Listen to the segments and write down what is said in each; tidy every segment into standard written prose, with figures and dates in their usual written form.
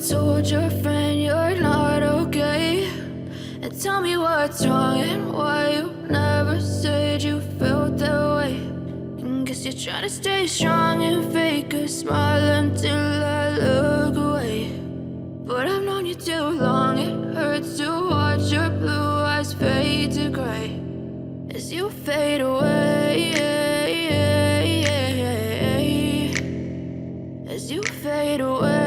told your friend you're not okay? And tell me what's wrong and why you never said you felt that way. And guess you're trying to stay strong and fake a smile until I look away. But I've known you too long, it hurts to watch your blue eyes fade to gray as you fade away, as you fade away.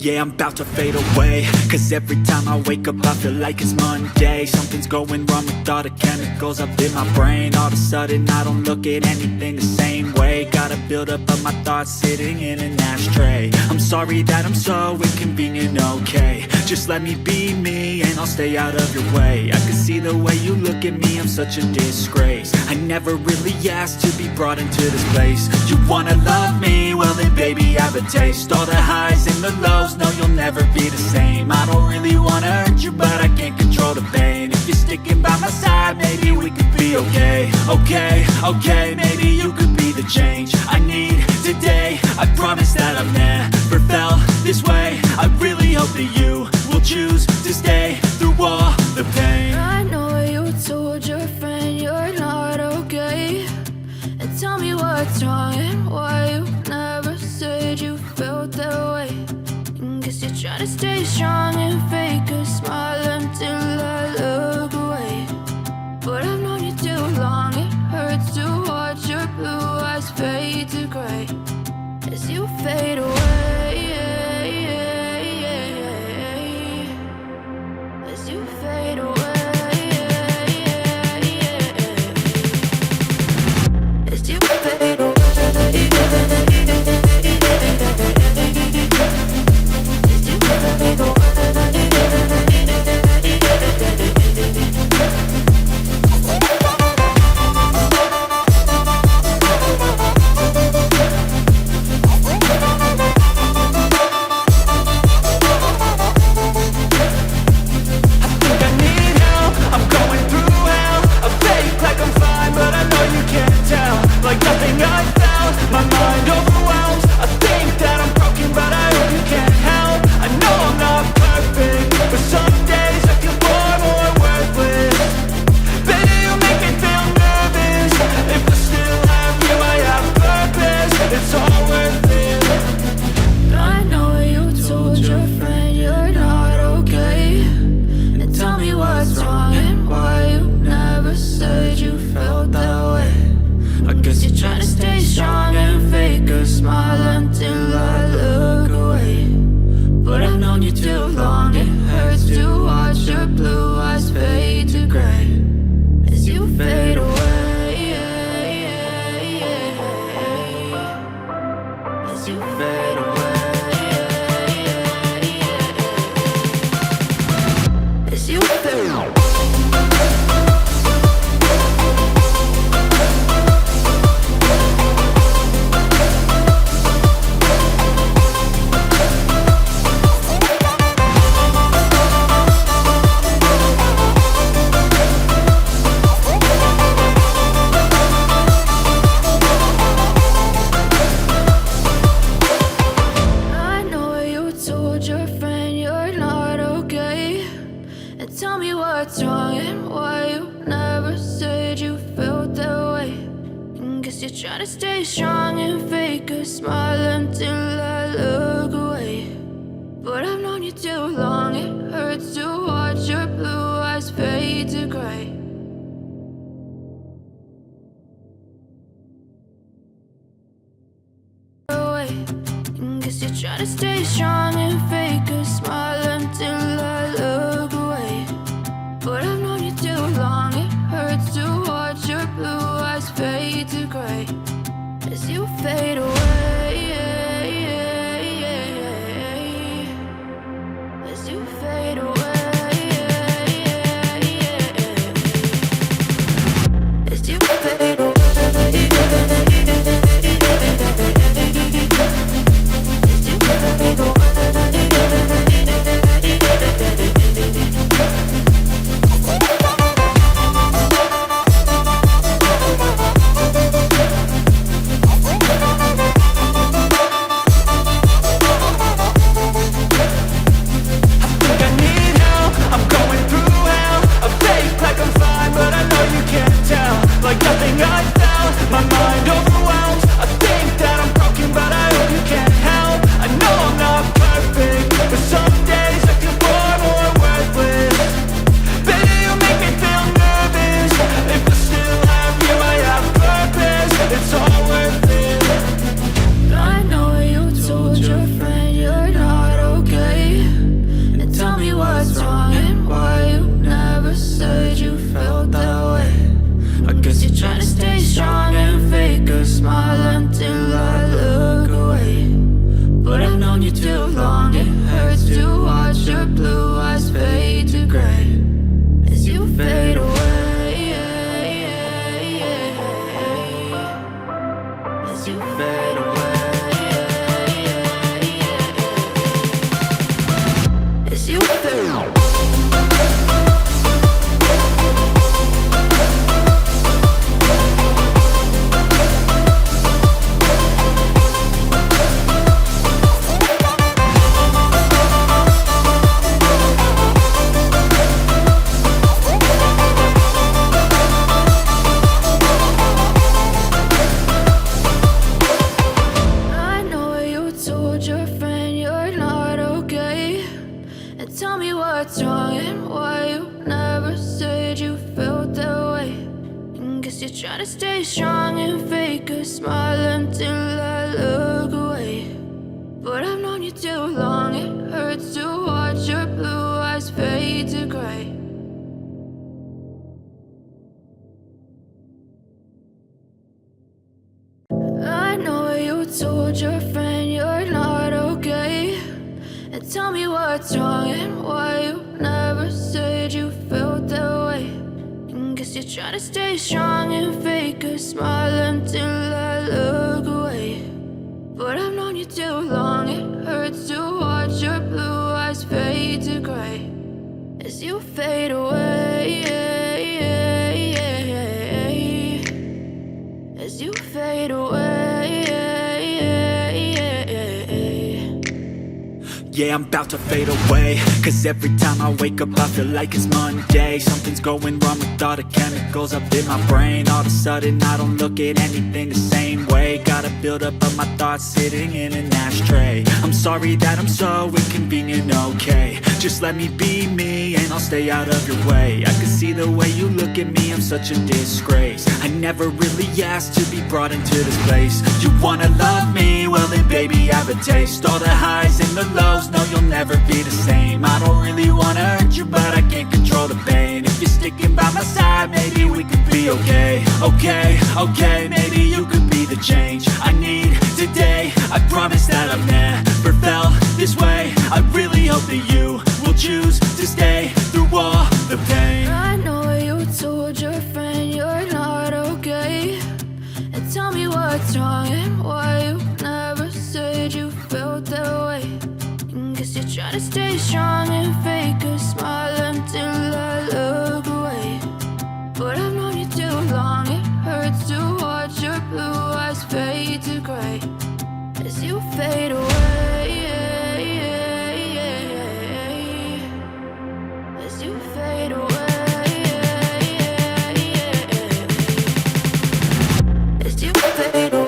Yeah, I'm about to fade away, cause every time I wake up I feel like it's Monday. Something's going wrong with all the chemicals up in my brain. All of a sudden I don't look at anything the same way. Got a buildup of my thoughts sitting in an ashtray. I'm sorry that I'm so inconvenient, okay? Just let me be me and I'll stay out of your way. I can see the way you look at me, I'm such a disgrace. I never really asked to be brought into this place. You wanna love me? Well then baby have a taste. All the highs and the lows, no you'll never be the same. I don't really wanna hurt you but I can't control the pain. If you're sticking by my side maybe we could be okay. Okay, maybe you could be the change I need today. I promise that I've never felt this way. I really hope that you will choose to stay through all the pain. I know you told your friend you're not okay. And tell me what's wrong and why you never said you felt that way. And guess you're trying to stay strong and fake a smile until I look away. But I've known you too long, it hurts to watch your blue eyes fade to gray as you fade away, as you fade away, as you fade away. as you fade away, as you fade away. Tell me what's wrong and why you never said you felt that way. And guess you're trying to stay strong and fake a smile until I look away. But I've known you too long, it hurts to watch your blue eyes fade to gray. I know you told your friend you're not okay. And tell me what's wrong and why you never said you felt that way. And guess you're trying to stay strong and fake a smile until I look away. But I've known you too long, it hurts to watch your blue eyes fade to gray as you fade away, as you fade away. Yeah, I'm about to fade away, cause every time I wake up I feel like it's Monday. Something's going wrong with all the chemicals up in my brain. All of a sudden I don't look at anything the same way. Gotta build up of my thoughts sitting in an ashtray. I'm sorry that I'm so inconvenient, okay. Just let me be me and I'll stay out of your way. I can see the way you look at me, I'm such a disgrace. I never really asked to be brought into this place. You wanna love me? Well then baby I have a taste. All the highs and the lows, no you'll never be the same. I don't really wanna hurt you but I can't control the pain. If you're sticking by my side maybe we could be okay. Okay, maybe you could be the change I need today. I promise that I've never felt this way. I really hope that you will choose to stay through all the pain. I know you told your friend you're not okay. And tell me what's wrong and why you never said you felt that way. And guess you're trying to stay strong and fake a smile until I look away. But I've known you too long, it hurts to watch your blue eyes fade to gray as you fade away, as you fade away, as you fade away.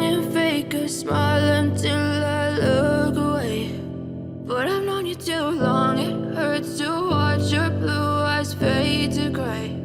strong and fake a smile until I look away. But I've known you too long, it hurts to watch your blue eyes fade to gray.